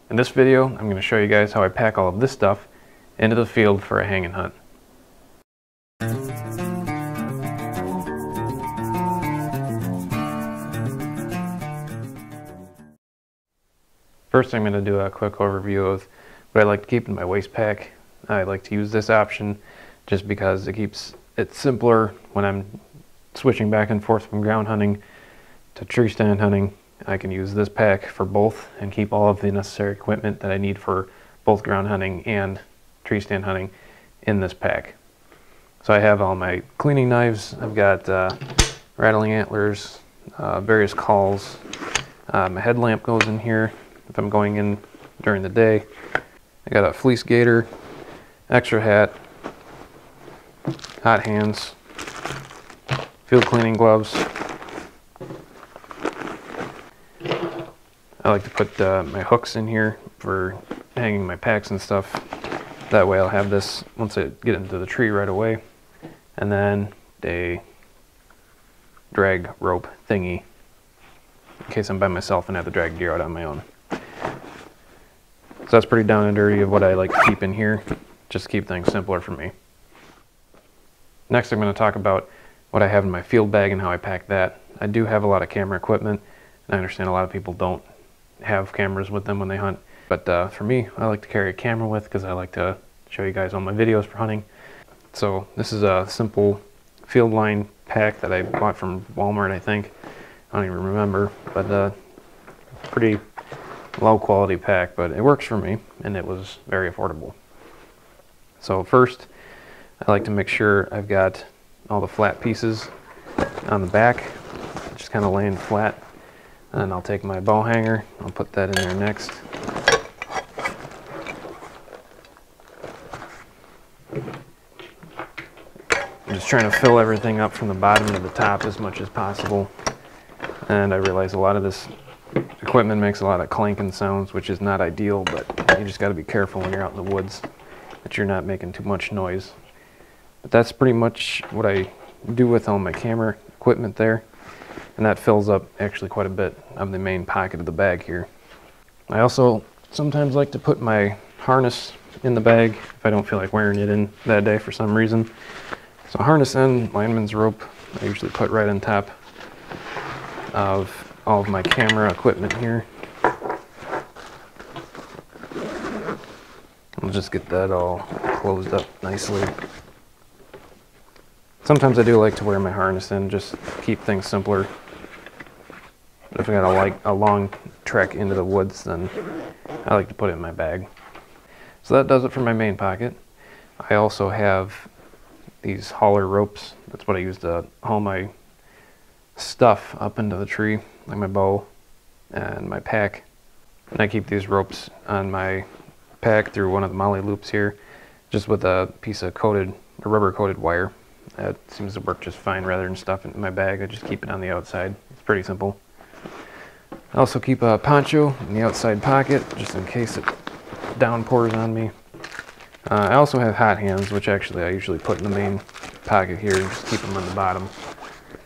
In this video, I'm going to show you guys how I pack all of this stuff into the field for a hanging hunt. First, I'm going to do a quick overview of what I like to keep in my waist pack. I like to use this option just because it keeps it simpler when I'm switching back and forth from ground hunting to tree stand hunting. I can use this pack for both and keep all of the necessary equipment that I need for both ground hunting and tree stand hunting in this pack. So I have all my cleaning knives. I've got rattling antlers, various calls. My headlamp goes in here if I'm going in during the day. I got a fleece gaiter, extra hat, hot hands, field cleaning gloves. I like to put my hooks in here for hanging my packs and stuff. That way I'll have this once I get into the tree right away. And then a drag rope thingy in case I'm by myself and have to drag gear out on my own. So that's pretty down and dirty of what I like to keep in here, just to keep things simpler for me. Next, I'm going to talk about what I have in my field bag and how I pack that. I do have a lot of camera equipment, and I understand a lot of people don't have cameras with them when they hunt. But for me, I like to carry a camera with because I like to show you guys all my videos for hunting. So this is a simple field line pack that I bought from Walmart, I think. I don't even remember, but pretty low quality pack, but it works for me and it was very affordable. So first, I like to make sure I've got all the flat pieces on the back, just kind of laying flat. And I'll take my bow hanger, I'll put that in there next. I'm just trying to fill everything up from the bottom to the top as much as possible. And I realize a lot of this equipment makes a lot of clanking sounds, which is not ideal, but you just got to be careful when you're out in the woods that you're not making too much noise. But that's pretty much what I do with all my camera equipment there. And that fills up actually quite a bit of the main pocket of the bag here. I also sometimes like to put my harness in the bag if I don't feel like wearing it in that day for some reason. So harness and lineman's rope I usually put right on top of all of my camera equipment here. I'll just get that all closed up nicely. Sometimes I do like to wear my harness in, just keep things simpler. But if I got a long trek into the woods, then I like to put it in my bag. So that does it for my main pocket. I also have these hauler ropes. That's what I use to haul my stuff up into the tree, like my bow and my pack. And I keep these ropes on my pack through one of the molly loops here, just with a piece of rubber coated wire. That seems to work just fine. Rather than stuff it in my bag, I just keep it on the outside. It's pretty simple. I also keep a poncho in the outside pocket, just in case it downpours on me. I also have hot hands, which actually I usually put in the main pocket here, and just keep them on the bottom,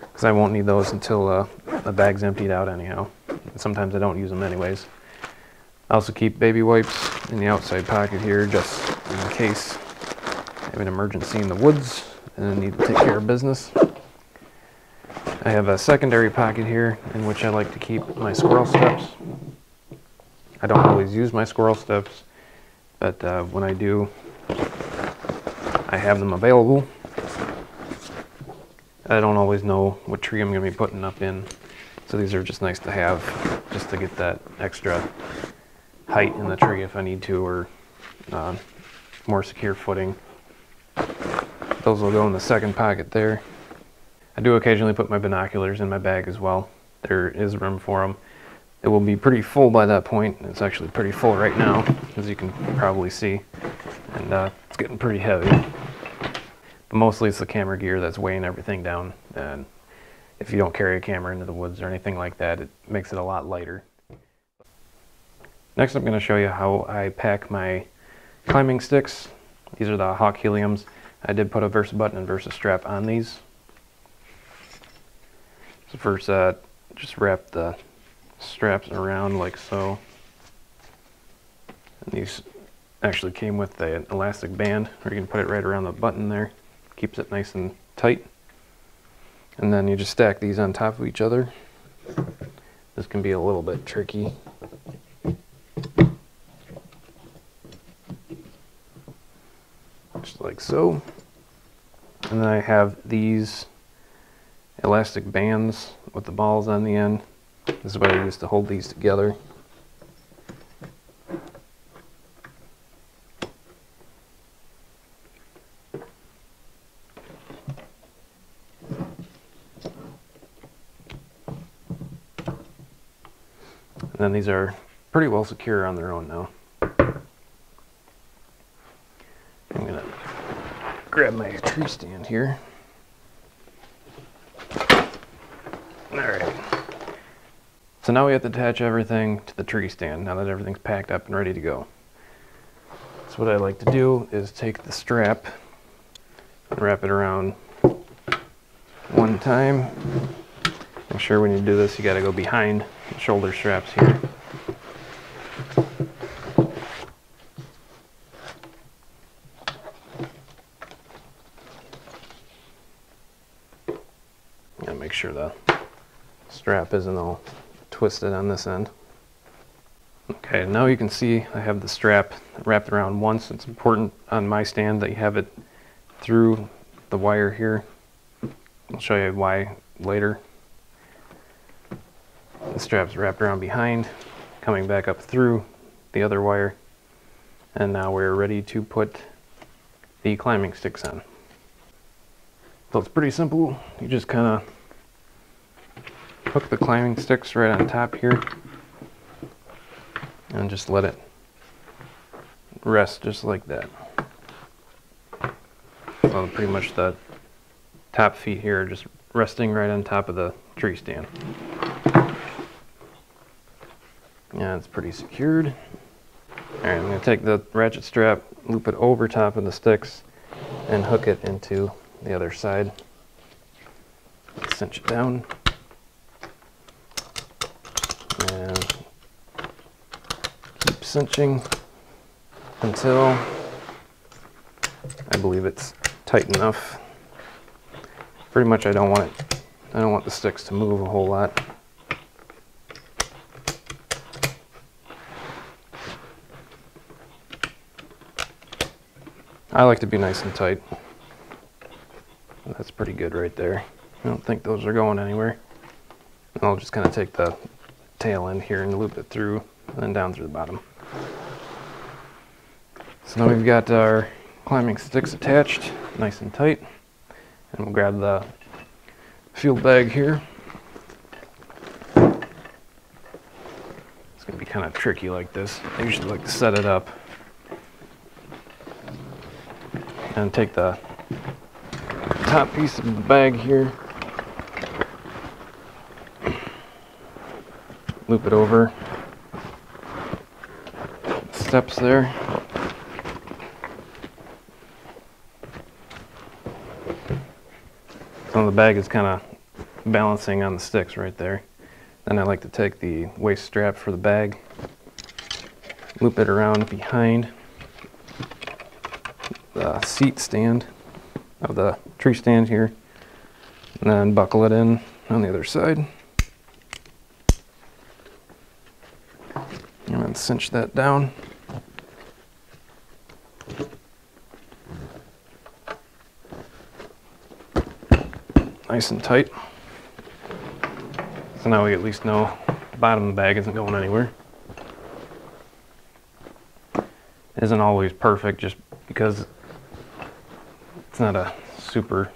because I won't need those until the bag's emptied out anyhow. And sometimes I don't use them anyways. I also keep baby wipes in the outside pocket here, just in case I have an emergency in the woods and I need to take care of business. I have a secondary pocket here in which I like to keep my squirrel steps. I don't always use my squirrel steps, but when I do, I have them available. I don't always know what tree I'm going to be putting up in, so these are just nice to have, just to get that extra height in the tree if I need to, or more secure footing. Those will go in the second pocket there. I do occasionally put my binoculars in my bag as well. There is room for them. It will be pretty full by that point. It's actually pretty full right now, as you can probably see. And it's getting pretty heavy. But mostly it's the camera gear that's weighing everything down. And if you don't carry a camera into the woods or anything like that, it makes it a lot lighter. Next, I'm going to show you how I pack my climbing sticks. These are the Hawk Heliums. I did put a Versa button and Versa strap on these. So first, just wrap the straps around like so. And these actually came with the elastic band, where you can put it right around the button there. Keeps it nice and tight. And then you just stack these on top of each other. This can be a little bit tricky. Just like so. And then I have these elastic bands with the balls on the end. This is what I use to hold these together. And then these are pretty well secure on their own now. I'm gonna grab my tree stand here. Alright. So now we have to attach everything to the tree stand, now that everything's packed up and ready to go. So what I like to do is take the strap and wrap it around one time. Make sure when you do this, you gotta go behind the shoulder straps here. Gotta make sure the strap isn't all twisted on this end. Okay, now you can see I have the strap wrapped around once. It's important on my stand that you have it through the wire here. I'll show you why later. The strap's wrapped around behind, coming back up through the other wire. And now we're ready to put the climbing sticks on. So it's pretty simple. You just kind of hook the climbing sticks right on top here and just let it rest just like that. So pretty much the top feet here are just resting right on top of the tree stand. Yeah, it's pretty secured. Alright, I'm going to take the ratchet strap, loop it over top of the sticks, and hook it into the other side. Cinch it down. And keep cinching until I believe it's tight enough. Pretty much I don't want the sticks to move a whole lot. I like to be nice and tight. That's pretty good right there. I don't think those are going anywhere. I'll just kind of take the tail end here and loop it through and then down through the bottom. So now we've got our climbing sticks attached nice and tight. And we'll grab the field bag here. It's going to be kind of tricky like this. I usually like to set it up and take the top piece of the bag here, loop it over steps there. So the bag is kind of balancing on the sticks right there. Then I like to take the waist strap for the bag, loop it around behind the seat stand of the tree stand here, and then buckle it in on the other side. And then cinch that down. Nice and tight. So now we at least know the bottom of the bag isn't going anywhere. It isn't always perfect just because it's not a super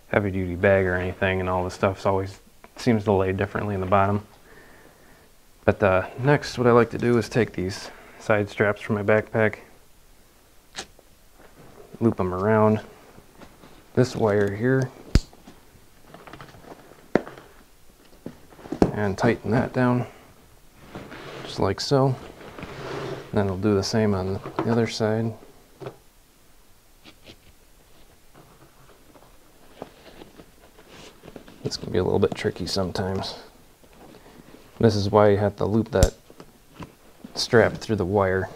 heavy duty bag or anything, and all the stuff's always seems to lay differently in the bottom. But next what I like to do is take these side straps from my backpack, loop them around this wire here, and tighten that down just like so. And then I'll do the same on the other side. This can be a little bit tricky sometimes. This is why you have to loop that strap through the wire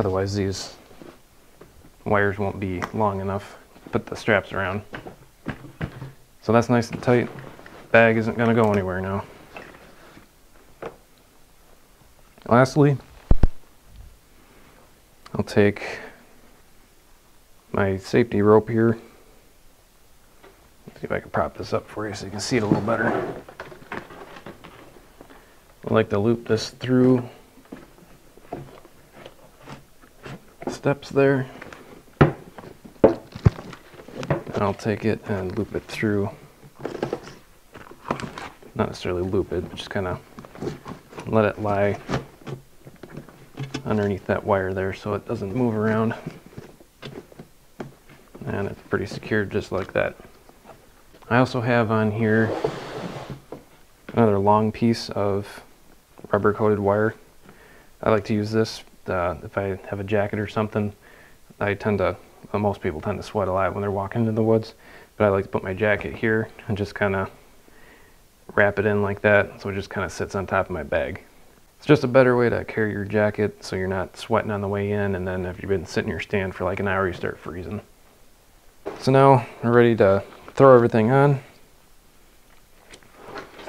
Otherwise these wires won't be long enough to put the straps around. So that's nice and tight. Bag isn't going to go anywhere now. Lastly, I'll take my safety rope here. Let's see if I can prop this up for you so you can see it a little better. I like to loop this through steps there. And I'll take it and loop it through. Not necessarily loop it, but just kind of let it lie underneath that wire there so it doesn't move around. And it's pretty secured just like that. I also have on here another long piece of rubber coated wire. I like to use this if I have a jacket or something. Most people tend to sweat a lot when they're walking into the woods, but I like to put my jacket here and just kind of wrap it in like that so it just kind of sits on top of my bag. It's just a better way to carry your jacket so you're not sweating on the way in, and then if you've been sitting in your stand for like an hour you start freezing. So now we're ready to throw everything on.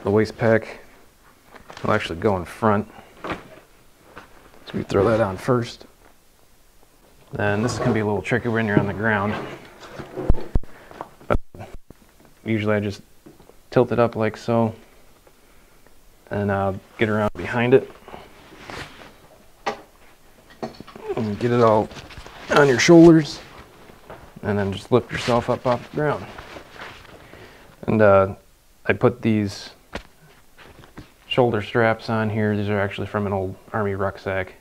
The waist pack will actually go in front. So we throw that on first. Then this can be a little tricky when you're on the ground. But usually I just tilt it up like so and get around behind it and get it all on your shoulders, and then just lift yourself up off the ground. And I put these shoulder straps on here. These are actually from an old army rucksack.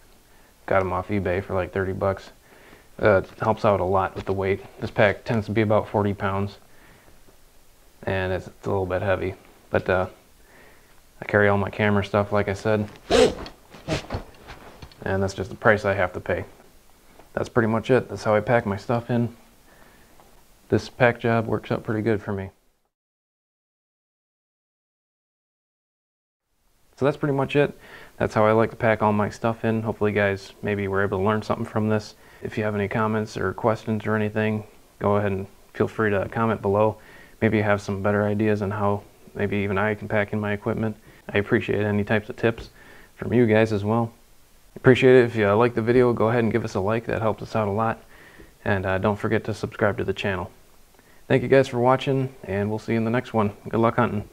Got them off eBay for like 30 bucks. It helps out a lot with the weight. This pack tends to be about 40 pounds. And it's a little bit heavy. But I carry all my camera stuff, like I said. And that's just the price I have to pay. That's pretty much it. That's how I pack my stuff in. This pack job works out pretty good for me. So that's pretty much it. That's how I like to pack all my stuff in. Hopefully you guys maybe were able to learn something from this. If you have any comments or questions or anything, go ahead and feel free to comment below. Maybe you have some better ideas on how maybe even I can pack in my equipment. I appreciate any types of tips from you guys as well. Appreciate it. If you like the video, go ahead and give us a like. That helps us out a lot. And don't forget to subscribe to the channel. Thank you guys for watching, and we'll see you in the next one. Good luck hunting.